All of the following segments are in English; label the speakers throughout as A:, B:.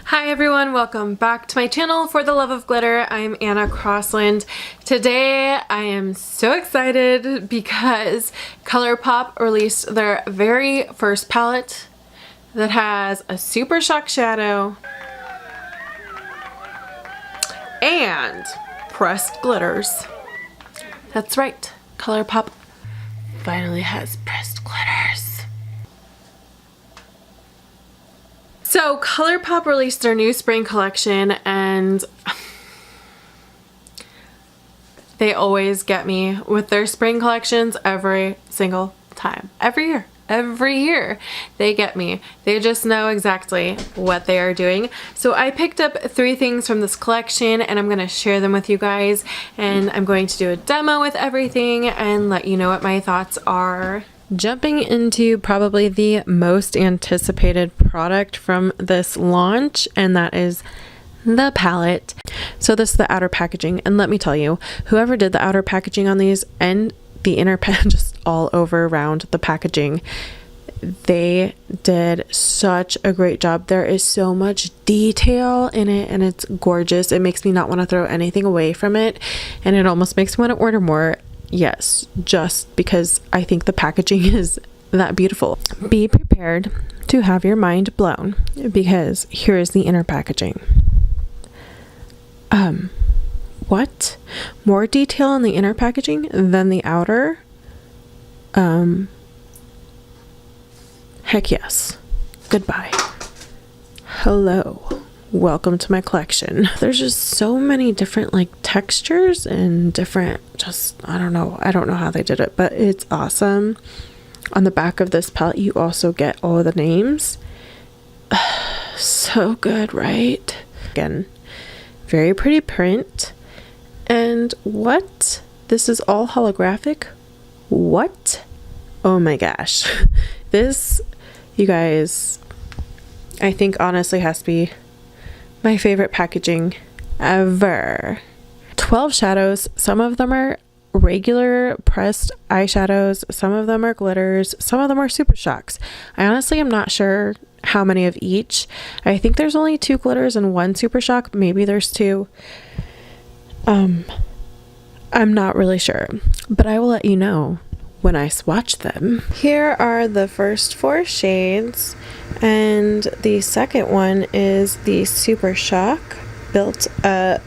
A: Hi everyone, welcome back to my channel. For the love of glitter, I'm Anna Crossland. Today I am so excited because ColourPop released their very first palette that has a super shock shadow and pressed glitters. That's right, ColourPop finally has pressed glitters. So ColourPop released their new spring collection and they always get me with their spring collections every single time. Every year they get me. They just know exactly what they are doing. So I picked up 3 things from this collection and I'm going to share them with you guys, and I'm going to do a demo with everything and let you know what my thoughts are. Jumping into probably the most anticipated product from this launch, and that is the palette. So this is the outer packaging, and let me tell you, whoever did the outer packaging on these and the inner just all over around the packaging, they did such a great job. There is so much detail in it and it's gorgeous. It makes me not want to throw anything away from it, and it almost makes me want to order more. Yes, just because I think the packaging is that beautiful. Be prepared to have your mind blown because here is the inner packaging. What? More detail on the inner packaging than the outer? Heck yes. Goodbye. Hello. Welcome to my collection. There's just so many different like textures and different, I don't know how they did it, but it's awesome. On the back of this palette you also get all of the names. So good, right? Again, very pretty print. And what? This is all holographic? What? Oh my gosh. This, you guys, I think honestly has to be my favorite packaging ever. 12 shadows. Some of them are regular pressed eyeshadows, some of them are glitters, some of them are super shocks. I honestly am not sure how many of each. I think there's only 2 glitters and 1 super shock. Maybe there's 2. I'm not really sure, but I will let you know when I swatch them. Here are the first 4 shades, and the second one is the Super Shock Built Up.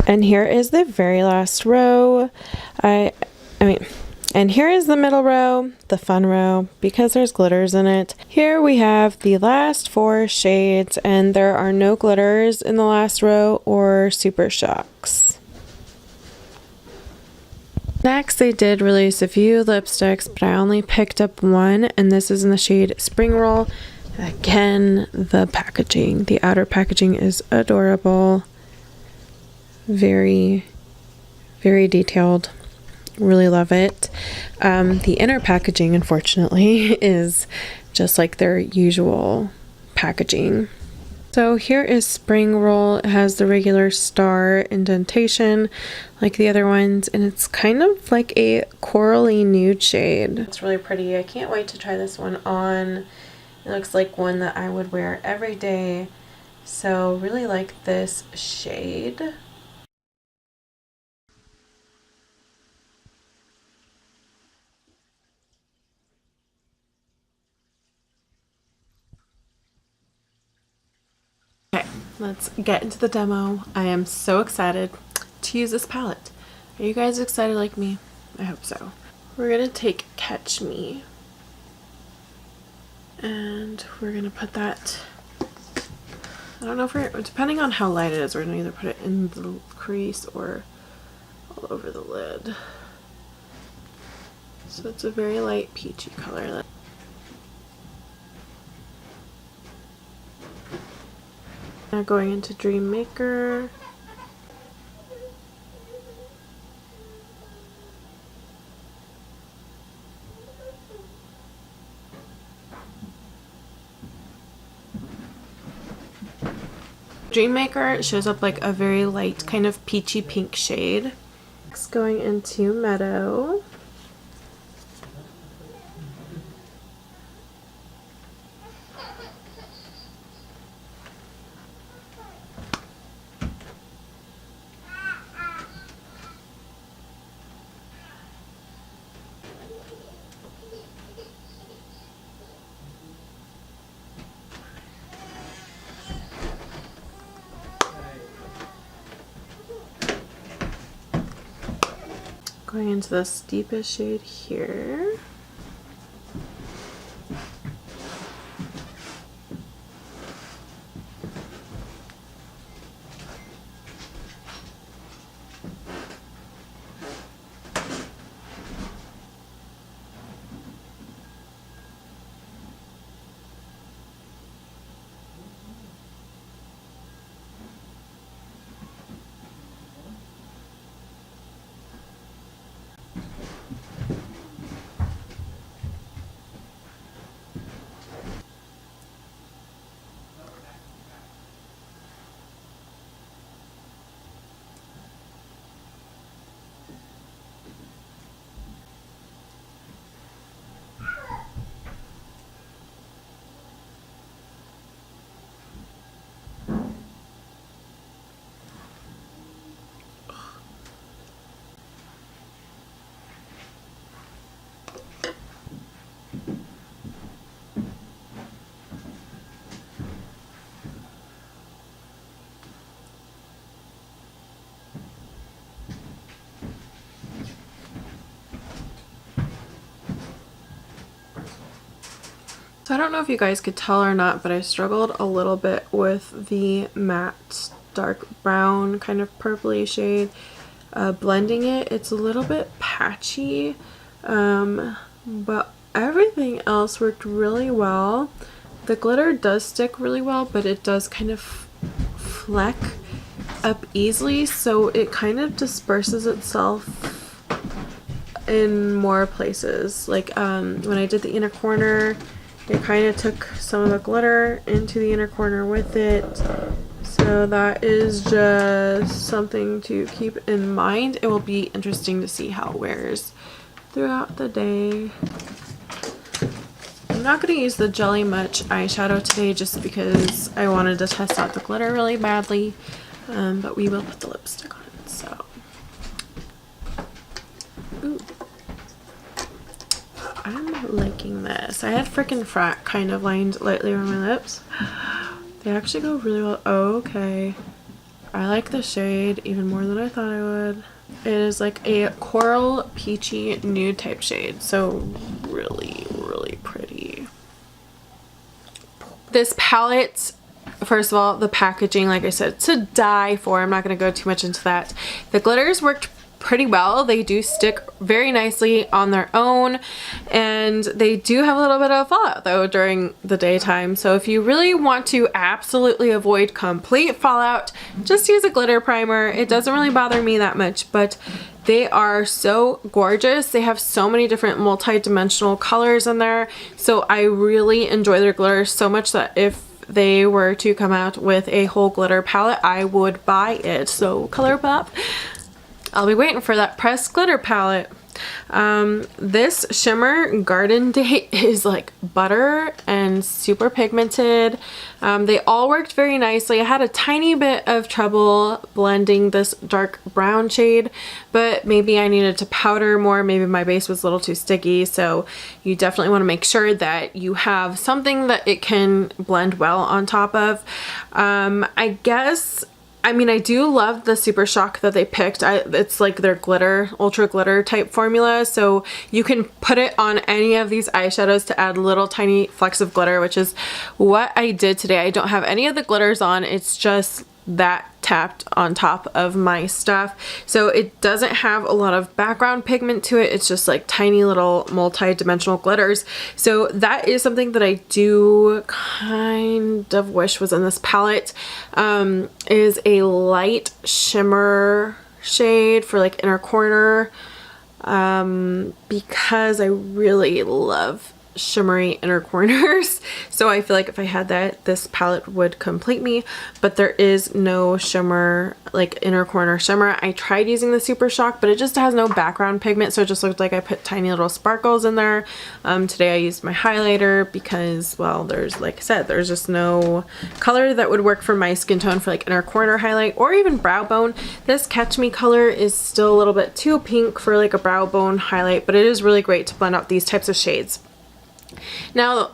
A: And here is the very last row. And here is the middle row, the fun row, because there's glitters in it. Here we have the last 4 shades, and there are no glitters in the last row or super shocks. Next, they did release a few lipsticks, but I only picked up 1, and this is in the shade Spring Roll. Again, the packaging. The outer packaging is adorable. Very, very detailed. Really love it. The inner packaging, unfortunately, is just like their usual packaging. So here is Spring Roll. It has the regular star indentation like the other ones, and it's kind of like a corally nude shade. It's really pretty. I can't wait to try this one on. It looks like one that I would wear every day. So really like this shade. Okay, let's get into the demo. I am so excited to use this palette. Are you guys excited like me? I hope so. We're gonna take Catch Me, and we're gonna put that, I don't know if we're, depending on how light it is, we're gonna either put it in the crease or all over the lid. So it's a very light peachy color. Now going into Dream Maker. Dream Maker shows up like a very light kind of peachy pink shade. Next, going into Meadow. Going into this deepest shade here. So I don't know if you guys could tell or not, but I struggled a little bit with the matte dark brown kind of purpley shade. Blending it, it's a little bit patchy, but everything else worked really well. The glitter does stick really well, but it does kind of fleck up easily, so it kind of disperses itself in more places. Like when I did the inner corner, it kind of took some of the glitter into the inner corner with it. So that is just something to keep in mind. It will be interesting to see how it wears throughout the day. I'm not going to use the Jelly Much eyeshadow today just because I wanted to test out the glitter really badly. But we will put the lipstick on. So, ooh. I'm liking this. I had frickin' Frat kind of lined lightly on my lips. They actually go really well. Oh, okay. I like the shade even more than I thought I would. It is like a coral peachy nude type shade. So really, really pretty. This palette, first of all, the packaging, like I said, to die for. I'm not going to go too much into that. The glitters worked pretty well. They do stick very nicely on their own, and they do have a little bit of fallout though during the daytime. So if you really want to absolutely avoid complete fallout, just use a glitter primer. It doesn't really bother me that much, but they are so gorgeous. They have so many different multi-dimensional colors in there. So I really enjoy their glitter so much that if they were to come out with a whole glitter palette, I would buy it. So ColourPop, I'll be waiting for that pressed glitter palette. This shimmer Garden Date is like butter and super pigmented. They all worked very nicely. I had a tiny bit of trouble blending this dark brown shade, but maybe I needed to powder more. Maybe my base was a little too sticky. So you definitely want to make sure that you have something that it can blend well on top of. I mean, I do love the Super Shock that they picked. It's like their glitter, ultra glitter type formula. So you can put it on any of these eyeshadows to add little tiny flecks of glitter, which is what I did today. I don't have any of the glitters on. It's just that tapped on top of my stuff. So it doesn't have a lot of background pigment to it. It's just like tiny little multi-dimensional glitters. So that is something that I do kind of wish was in this palette. Is a light shimmer shade for like inner corner, because I really love shimmery inner corners. So I feel like if I had that, this palette would complete me, but there is no shimmer, like inner corner shimmer. I tried using the Super Shock, but it just has no background pigment, so it just looked like I put tiny little sparkles in there. Today I used my highlighter because, well, there's, like I said, there's just no color that would work for my skin tone for like inner corner highlight or even brow bone. This Catch Me color is still a little bit too pink for like a brow bone highlight, but it is really great to blend out these types of shades. Now,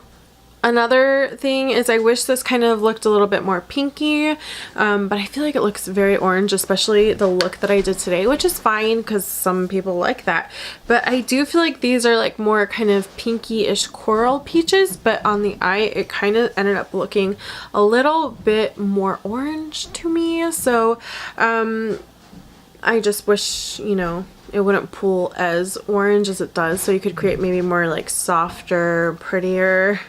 A: another thing is I wish this kind of looked a little bit more pinky, but I feel like it looks very orange, especially the look that I did today, which is fine because some people like that. But I do feel like these are like more kind of pinky-ish coral peaches, but on the eye it kind of ended up looking a little bit more orange to me. So I just wish, you know, it wouldn't pull as orange as it does, so you could create maybe more like softer, prettier,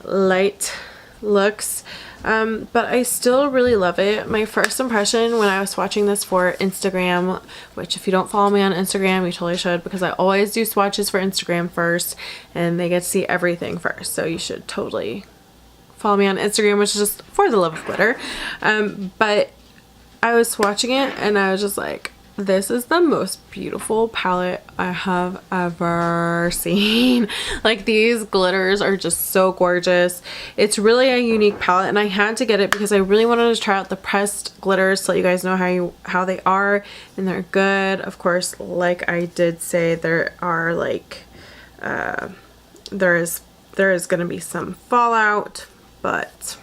A: light looks. But I still really love it. My first impression when I was swatching this for Instagram, which if you don't follow me on Instagram, you totally should, because I always do swatches for Instagram first and they get to see everything first, so you should totally follow me on Instagram, which is just for the love of glitter. But I was swatching it and I was just like, this is the most beautiful palette I have ever seen. Like, these glitters are just so gorgeous. It's really a unique palette, and I had to get it because I really wanted to try out the pressed glitters to let you guys know how they are, and they're good. Of course, like I did say, there are like there is gonna be some fallout, but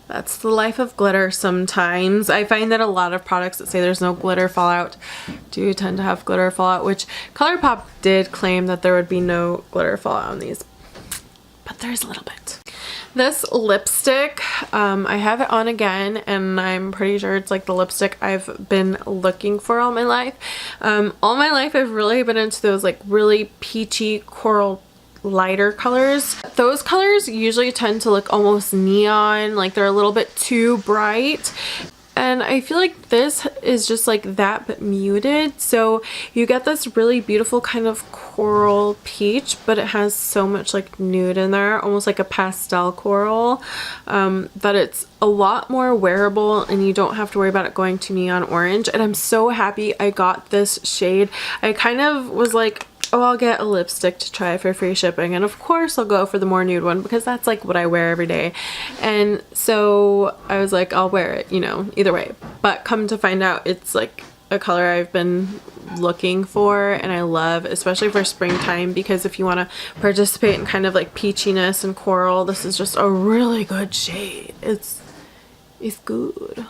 A: that's the life of glitter sometimes. I find that a lot of products that say there's no glitter fallout do tend to have glitter fallout, which ColourPop did claim that there would be no glitter fallout on these, but there's a little bit. This lipstick, I have it on again, and I'm pretty sure it's like the lipstick I've been looking for all my life. All my life I've really been into those like really peachy coral lighter colors. Those colors usually tend to look almost neon, like they're a little bit too bright, and I feel like this is just like that but muted, so you get this really beautiful kind of coral peach, but it has so much like nude in there, almost like a pastel coral, that it's a lot more wearable and you don't have to worry about it going to neon orange. And I'm so happy I got this shade. I kind of was like, oh, I'll get a lipstick to try for free shipping, and of course I'll go for the more nude one because that's like what I wear every day. And so I was like, I'll wear it, you know, either way. But come to find out, it's like a color I've been looking for and I love, especially for springtime, because if you want to participate in kind of like peachiness and coral, this is just a really good shade. It's good.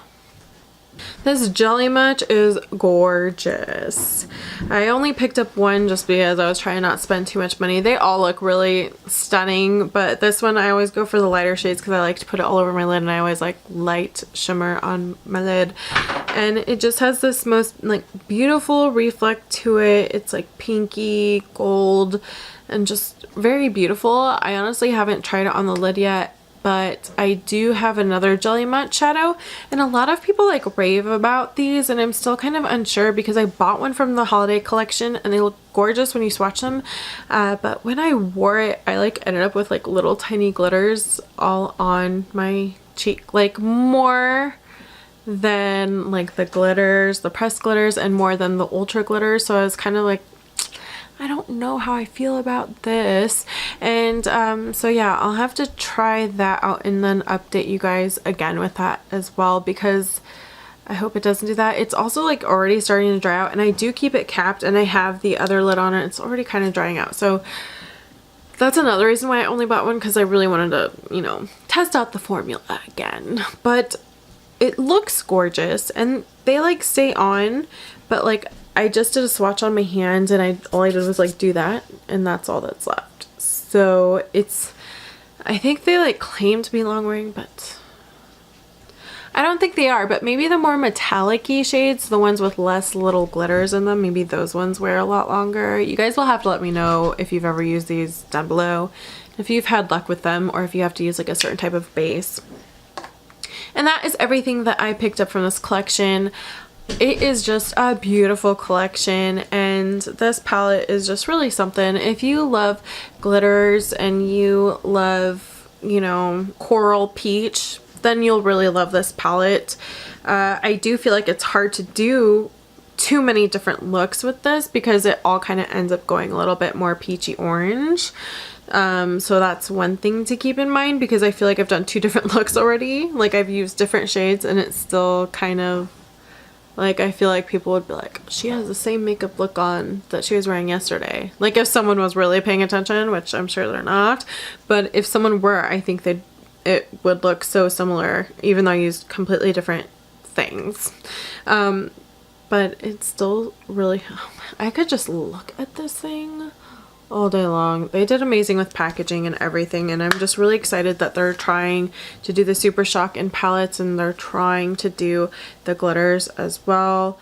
A: This Jelly Much is gorgeous. I only picked up one just because I was trying not to spend too much money. They all look really stunning, but this one I always go for the lighter shades because I like to put it all over my lid, and I always like light shimmer on my lid. And it just has this most like beautiful reflect to it. It's like pinky gold and just very beautiful. I honestly haven't tried it on the lid yet, but I do have another Jelly Matte shadow, and a lot of people like rave about these, and I'm still kind of unsure because I bought one from the holiday collection and they look gorgeous when you swatch them, but when I wore it I like ended up with like little tiny glitters all on my cheek, like more than like the glitters, the pressed glitters, and more than the ultra glitters. So I was kind of like, I don't know how I feel about this. And so yeah, I'll have to try that out and then update you guys again with that as well, because I hope it doesn't do that. It's also like already starting to dry out, and I do keep it capped and I have the other lid on it. It's already kind of drying out. So that's another reason why I only bought one, because I really wanted to, you know, test out the formula again. But it looks gorgeous and they like stay on, but like I just did a swatch on my hand and all I did was like do that, and that's all that's left. So it's, I think they like claim to be long wearing, but I don't think they are. But maybe the more metallic-y shades, the ones with less little glitters in them, maybe those ones wear a lot longer. You guys will have to let me know if you've ever used these down below, if you've had luck with them, or if you have to use like a certain type of base. And that is everything that I picked up from this collection. It is just a beautiful collection, and this palette is just really something. If you love glitters and you love, you know, coral peach, then you'll really love this palette. I do feel like it's hard to do too many different looks with this because it all kind of ends up going a little bit more peachy orange. So that's one thing to keep in mind, because I feel like I've done 2 different looks already. Like, I've used different shades and it's still kind of like, I feel like people would be like, she has the same makeup look on that she was wearing yesterday. Like, if someone was really paying attention, which I'm sure they're not, but if someone were, I think it would look so similar, even though I used completely different things. But it's still really, I could just look at this thing all day long. They did amazing with packaging and everything, and I'm just really excited that they're trying to do the Super Shock in palettes, and they're trying to do the glitters as well.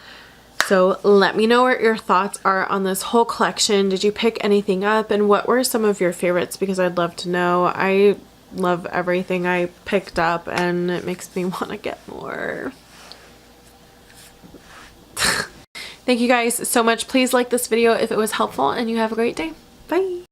A: So let me know what your thoughts are on this whole collection. Did you pick anything up, and what were some of your favorites? Because I'd love to know. I love everything I picked up, and it makes me want to get more. Thank you guys so much. Please like this video if it was helpful, and you have a great day. Bye.